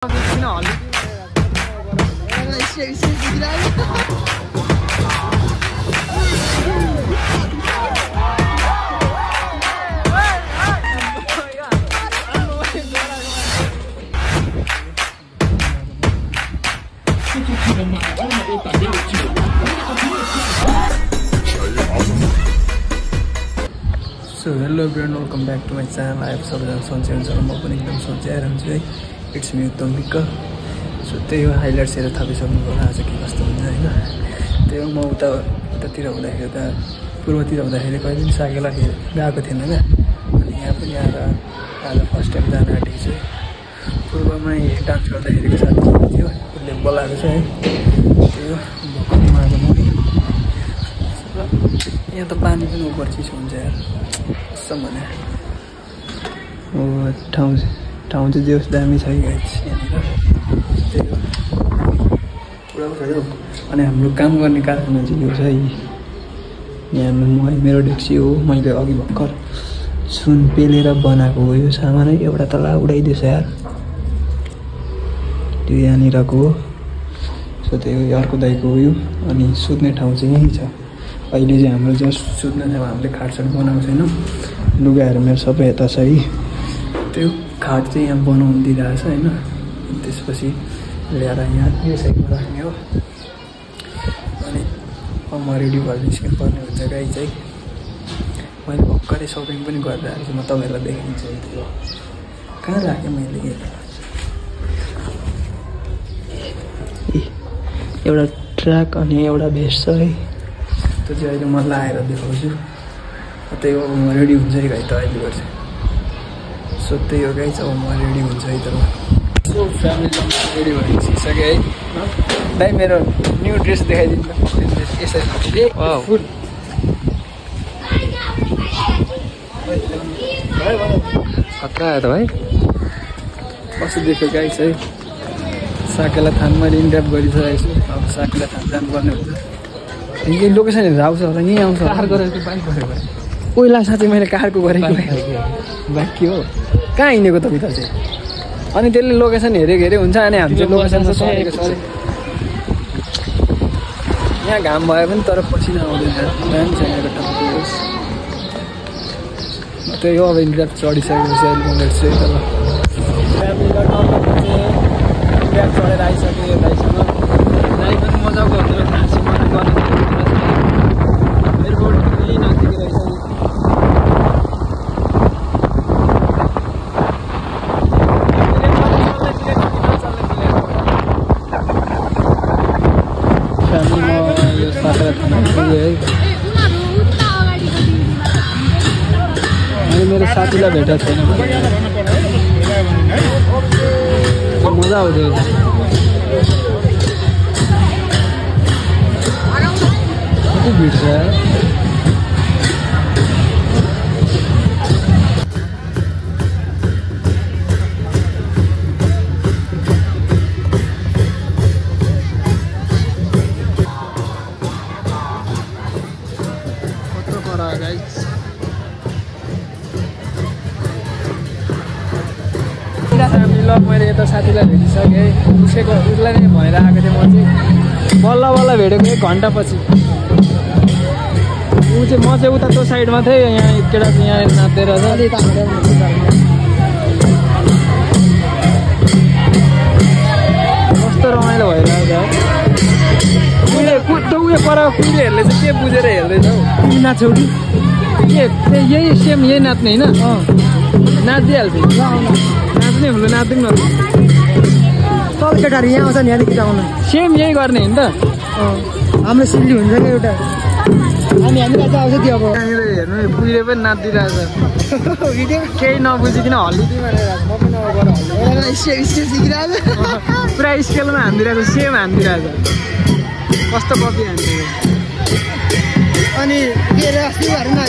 So hello everyone, welcome back to my channel. I have सबजना सन्चै हुन्छ र म पनि एकदम सन्चै आइरहन्छु है. इट्स मी उत्तम विक. सो त्यही हो हाइलाइट्स हेरेर थापिसक्नु होला आज के कस्तो हुन्छ हैन. त्यही हो म उतातिर हुँदाखेरि त पूर्वतिर हुँदाखेरि कहिले पनि साकेला गएको थिएन क्या. अनि यहाँ पनि आएर आज फर्स्ट टाइम जान आँटेको छु. पूर्वमै डान्स गर्दाखेरिको साथी थियो, उसले बोलाएको छ है. त्यही हो भक्कु आएको म. यहाँ त पानी पनि ओभर चिज हुन्छ यार कसम भने. ठाउँ चाहिँ जे होस् दामी छ कि गाइस यहाँनिर. त्यही हो पुरा भयो. अनि हाम्रो काम गर्ने कारखाना चाहिँ यो छ है. यहाँ मेरो डेक्सी हो. मैले अघि भर्खर सुन पेलेर बनाएको हो यो सामानै. एउटा तला उडाइदिएछ यार. त्यो यहाँनिरको हो. सो त्यही हो अर्को दाइको हो यो. अनि सुत्ने ठाउँ चाहिँ यहीँ छ. अहिले चाहिँ हाम्रो जस्ट सुत्ने ठाउँ हामीले खाटसाट बनाएको छैनौँ. लुगाहरू मेरो सबै यता छ है. त्यो खाट चाहिँ यहाँ बनाउनु दिइरहेछ होइन. त्यसपछि ल्याएर यहाँ यो साइडमा राख्ने हो. अनि म रेडी भएर निस्किनु पर्ने हुन्छ गाई चाहिँ. मैले भर्खरै सपिङ पनि गरेर आएको छु. म तपाईँहरूलाई देखाइदिन्छु. त्यो कहाँ राखेँ मैले एउटा ट्र्याक अनि एउटा भेस्ट छ है. त्यो चाहिँ अहिले म लाएर देखाउँछु. त्यही हो म रेडी हुन्छ है गाई त अहिले गर्छ. सो त्यही हो गाई चाहिँ अब म रेडी हुन्छ है त. सो फ्यामिली रेडी भएर निस्किसकेँ है. दाइ मेरो न्यू ड्रेस देखाइदिनु त. यसरी फुल खतरा आयो त भाइ. कस्तो देख्यो गाई चाहिँ. साकेला थान मैले इन्ट्याप गरिसकेको छु. अब साकेला थान जानुपर्ने हुन्छ. यही लोकेसनहरू आउँछ होला. यहीँ आउँछ कार गरेको बाइक गरेको पहिला साँच्चै मैले कारको गरेको बाइक के हो. कहाँ हिँडेको त उता चाहिँ. अनि त्यसले लोकेसन हेरेको हुन्छ. अनि हामी चाहिँ लोकेसन त सरेको छ. यहाँ घाम भयो भने तर पछि नआउँदैन. दामी छ यहाँको टपिक. त्यही हो अब इन्ट्याप चढिसकेपछि अहिले म भेट्छु है त. ल फ्यामिलीलाई इन्ट्याप चढेर आइसकेँ दाइसँग. दाइ पनि मजाको हुँदो रहेछ. हाँसी मजा गर्नु एयरपोर्ट यही नजिकै रहेछ. फ्यामिलीमा यो साकेला थाना पुग्यो है. अनि मेरो साथीलाई भेटेको छैन. मजा आउँथ्यो. कति भिड छ यार. कत्रो पर गाइस. ल मैले यता साथीलाई भेटिसकेँ. उसलाई नै भनेर आएको थिएँ. म चाहिँ बल्ल बल्ल भेटेको 1 घन्टापछि. म चाहिँ उता त्यो साइडमा थिएँ. यहाँ केटा चाहिँ यहाँ नाच्दै रहेछ. कस्तो रमाइलो भइरहेको छ. उयो पर कुहिलेहरूले चाहिँ के बुझेर हेर्दैछ हौ. तिमी नाच्छौ कि के. यही सेम यही नाच्ने होइन. नाचिदिइहाल्छ. नाच्ने हुनु नाच्दिउँ न. सब केटाहरू यहाँ आउँछ नि यहाँदेखि आउनु. सेम यही गर्ने हो नि त. हाम्रो सिल्ली हुन्छ क्या एउटा. हामीलाई चाहिँ आउँछ त्यो. अब यहाँनिर हेर्नु पुगेर पनि नाचिदिइरहेछ. केही नबुझिकन हल्लिदिउँ भनेर म पनि अब गएर सिकिरहेको पुरा स्केलमा हानिदिरहेछ. सेम हानिदिइरहेछ. कस्तो कपी हानिदिएको. अनि के अरे अस्ति घरमा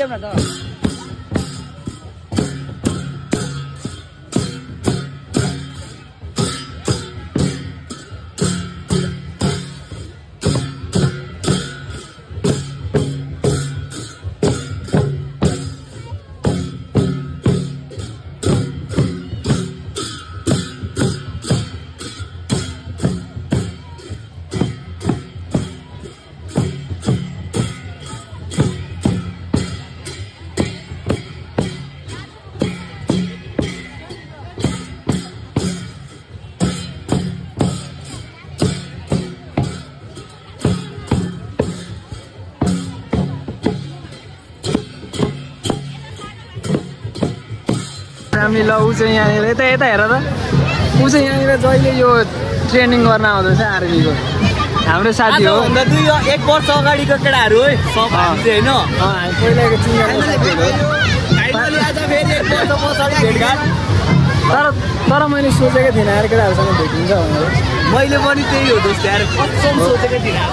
ल्याउ न त हामी ल ऊ चाहिँ यहाँनिर यता यता हेर त ऊ चाहिँ यहाँनिर जहिले यो ट्रेनिङ गर्न आउँदैछ आर्मीको हाम्रो साथी हो भन्दा 1 वर्ष अगाडिको केटाहरू है सब हामी चाहिँ हैन हामी पहिलाको चिनेर आज फेरि 1 वर्ष पछाडि भेटघाट तर मैले सोचेकै थिइनँ यार केटाहरूसँग भेटिन्छ भनेर मैले पनि त्यही हो दोस्त यार कसम सोचेकै थिइनँ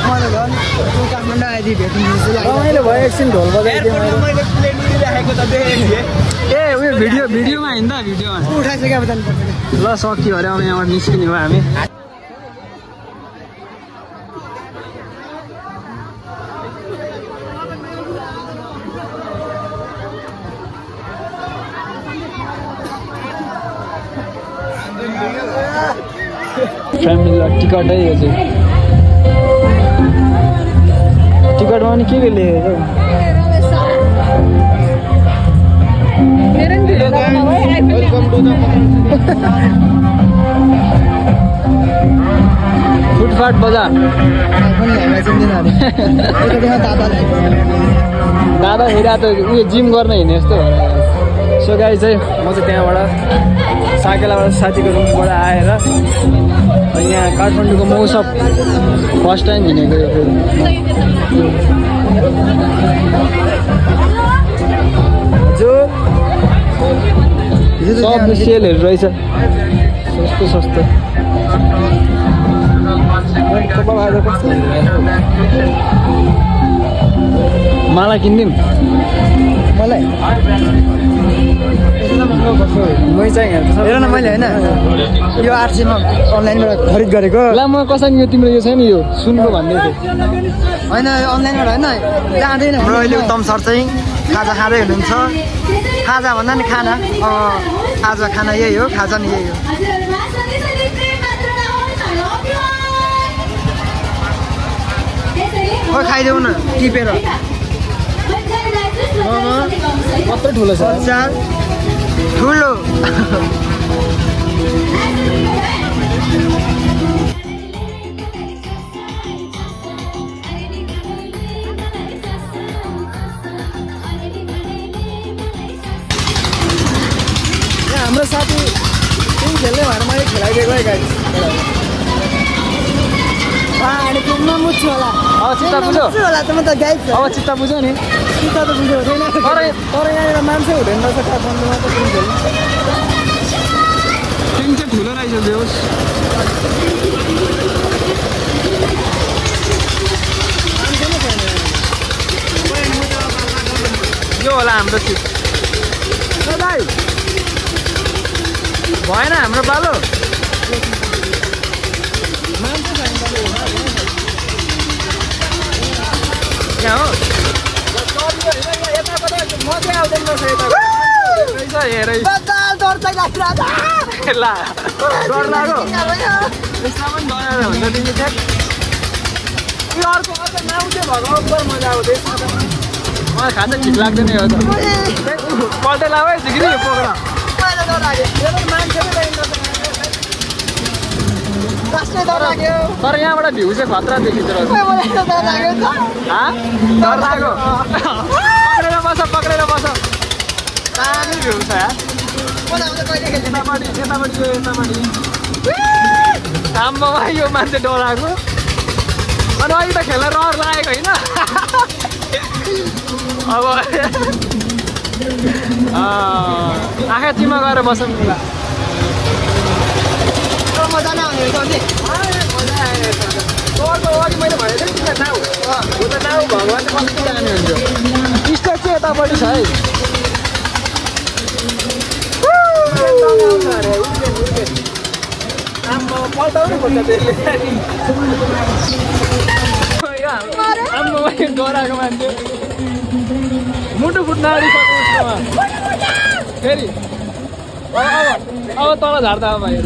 मैले झन् काठमाडौँ आइदिए भेट्नु रमाइलो भयो एकछिन ढोल बजाइदिएँ मैले प्लेन राखेको त देखेको थिएँ ए उयो भिडियोमा हिँड्दा भिडियोमा उठाइसक्यो अब जानुपर्छ ल सक्यो अरे अब यहाँबाट निस्किने भयो हामी फ्यामिलीलाई टिकट है यो चाहिँ टिकटमा पनि के लेखेको फुटपाथ बजार दादा हेरा त उयो जिम गर्न हिँड्ने जस्तो सो गाई चाहिँ म चाहिँ त्यहाँबाट साकेलाबाट साथीको रुमबाट आएर यहाँ काठमाडौँको मौसम फर्स्ट टाइम हिँडेको सब सेलहरू रहेछ सस्तो सस्तो मलाई किनिदिउँ मलाई मै चाहिँ हेर न मैले होइन यो 800 मा अनलाइनबाट खरिद गरेको ल म कसरी यो तिम्रो यो छ नि यो सुनको भन्दै थिएँ होइन अनलाइनबाट होइन जाँदैन हाम्रो अहिले उत्तम सर चाहिँ खाजा खाँदै हुनुहुन्छ खाजा भन्दा नि खाना आज खाना यही हो खाजा नि यही हो खोइ खाइदेऊ न टिपेर कत्रो ठुलो छ ठुलो हाम्रो साथी टिम खेल्ने भएर मैले खेलाइदिएको है गाडी अनि किन्न मुच्छु होला अब चित्त बुझ्यो होला त म त गाइड अब चित्त बुझ्यो नि चित्त त बुझ्यो छैन तर यहाँनिर मान्छे हुँदैन रहेछ काठमाडौँमा त टिम खेल्नु टिम चाहिँ ठुलो रहेछ बेहोस् यो होला हाम्रो सिट भाइ भएन हाम्रो बालो यहाँ हो मजा आउँदैन रहेछ यता हेरै ला डर लाग्यो यसमा पनि डराएर हुन्छ तिमी ठ्याक यो अर्को अर्को नाउ चाहिँ भएको अब्बर मजा आउँछ यसमा त मलाई खाँदा ठिक लाग्दैन यो त पल्टेला है कि यो पोखरा तर यहाँबाट भ्यू चाहिँ खतरा देखिन्छ डर लाग्यो पक्रेर बस दामी भ्यू छ साम्बोमा यो मान्छे डराएको अनि अहिले त खेल्न रहर लागेको होइन अब आँखा चिमा गएर बसौँ ल मजा नआउने मैले भनेको थिएँ नाउ भगवान् कस्तो जाने हुन्छ स्टक चाहिँ यतापट्टि छ है पल्टाउनु पर्छ त्यसले डराएको मान्छे मुटु फुट्न आँटिसक्यो उसकोमा फेरि अब तल झार्दा भएर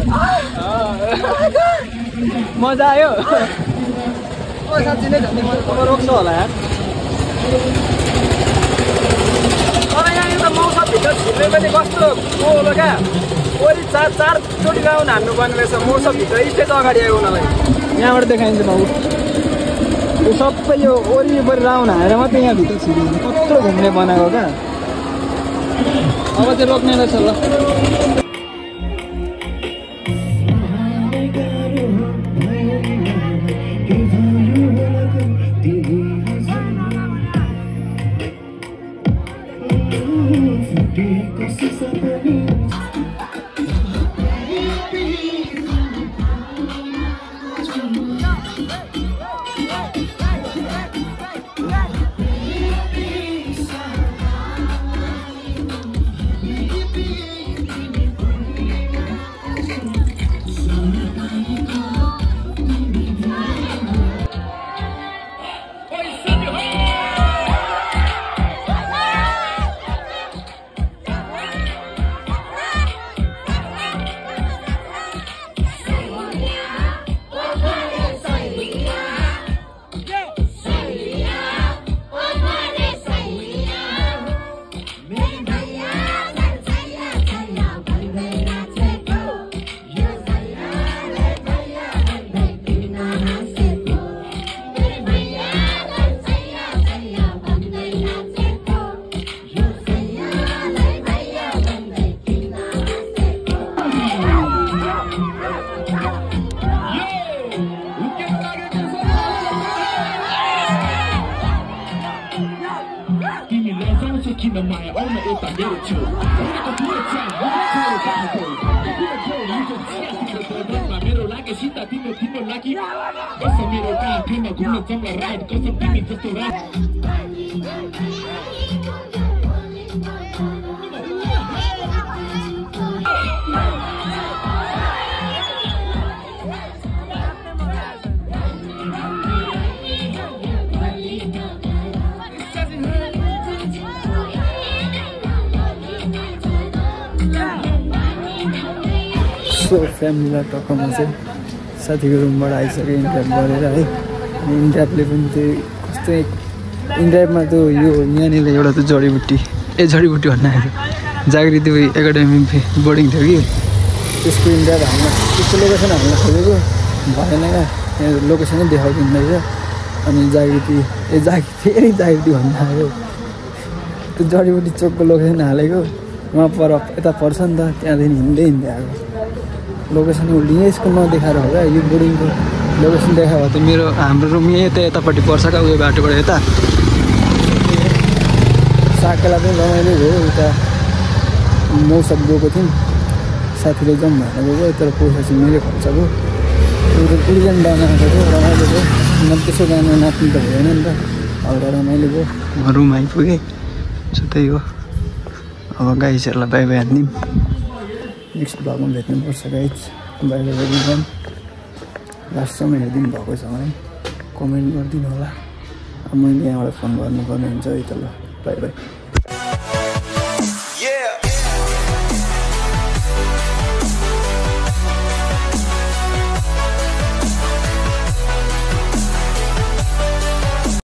मजा आयो साँच्ची नै झन् अब रोक्छ होला यार तर यहाँनिर त मौसमभित्र छिर्ने पनि कस्तो कोलो क्या वरि चारचोटि राउन्ड हान्नुपर्ने रहेछ मौसमभित्र स्टेज अगाडि आयो उनीहरूलाई यहाँबाट देखाइन्छ बाबु यो सबै यो वरिपरि राउन्ड हानेर मात्रै यहाँभित्र छिर्यो कत्रो घुम्ने बनाएको क्या अब चाहिँ रोक्ने रहेछ ल फ्यामिलीलाई टक्कमा चाहिँ साथीको रुमबाट आइसक्यो इन्ट्र्याप गरेर है अनि इन्ट्र्यापले पनि त्यो कस्तो इन्ट्र्यापमा त यो यहाँनिर एउटा त जडीबुट्टी जडीबुट्टी भन्न आएको जागृति एकाडेमी बोर्डिङ थियो कि त्यसको इन्ट्र्याप हाल्न त्यसको लोकेसन हाल्न खोजेको भएन क्या लोकेसनै देखाउँदैन रहेछ अनि जागृति फेरि जागृति भन्न आयो त्यो जडीबुट्टी चोकको लोकेसन हालेको उहाँ पर यता पर्छ नि त त्यहाँदेखि हिँड्दै आएको लोकेसन उल्टी यसको नदेखाएर हो क्या यो बोर्डिङको लोकेसन देखायो त मेरो हाम्रो रुम यतापट्टि पर्छ क्या उयो बाटोबाट यता साकेला पनि रमाइलो भयो उता मौसम गएको थियौँ साथीले जाउँ भनेर गएको तर पैसा चाहिँ मेरो खर्च भयो टुरिज्म बनाएको थियो रमाइलो भयो न त्यसो गाना नाच्नु त भएन नि त हल्का रमाइलो भयो रुम आइपुगेँ सो त्यही हो अब गाइजहरूलाई बाई बाई हान्दिउँ नेक्स्ट भ्लगमा भेट्नुपर्छ गाइज बाई बाई गरिदिउँ लास्टसम्म हेरिदिनु भएको छ है कमेन्ट गरिदिनु होला मैले यहाँबाट फोन गर्नुपर्ने हुन्छ है त ल बाई बाई